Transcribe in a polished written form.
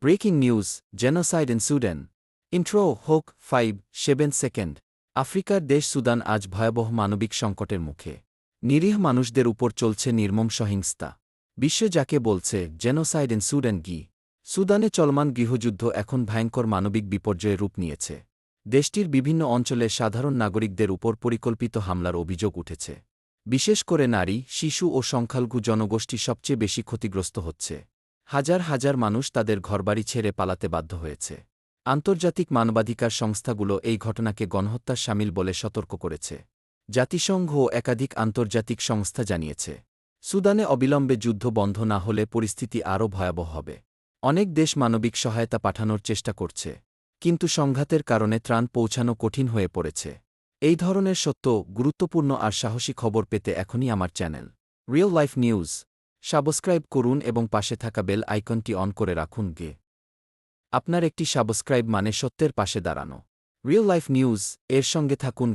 Breaking news genocide in Sudan intro হোক 5-7 second আফ্রিকার দেশ সুদান আজ ভয়াবহ মানবিক সংকটের মুখে। নিরীহ মানুষদের উপর চলছে নির্মম সহিংসতা। বিশ্ব যাকে বলছে জেনোসাইড ইন সুদান সুদানে চলমান গৃহযুদ্ধ এখন ভয়ঙ্কর মানবিক বিপর্যয়ের রূপ নিয়েছে। দেশটির বিভিন্ন অঞ্চলে সাধারণ নাগরিকদের উপর পরিকল্পিত হামলার অভিযোগ উঠেছে। বিশেষ করে নারী, শিশু ও সংখ্যালঘু জনগোষ্ঠী সবচেয়ে বেশি ক্ষতিগ্রস্ত হচ্ছে। হাজার হাজার মানুষ তাদের ঘরবাড়ি ছেড়ে পালাতে বাধ্য হয়েছে। আন্তর্জাতিক মানবাধিকার সংস্থাগুলো এই ঘটনাকে গণহত্যার শামিল বলে সতর্ক করেছে। জাতিসংঘ ও একাধিক আন্তর্জাতিক সংস্থা জানিয়েছে, সুদানে অবিলম্বে যুদ্ধ বন্ধ না হলে পরিস্থিতি আরও ভয়াবহ হবে। অনেক দেশ মানবিক সহায়তা পাঠানোর চেষ্টা করছে, কিন্তু সংঘাতের কারণে ত্রাণ পৌঁছানো কঠিন হয়ে পড়েছে। এই ধরনের সত্য, গুরুত্বপূর্ণ আর সাহসী খবর পেতে এখনই আমার channel real life news subscribe করুন এবং পাশে থাকা বেল আইকনটি অন করে রাখুন। আপনার একটি সাবস্ক্রাইব মানে সত্যের পাশে দাঁড়ানো। রিয়েল লাইফ নিউজ এর সঙ্গে থাকুন।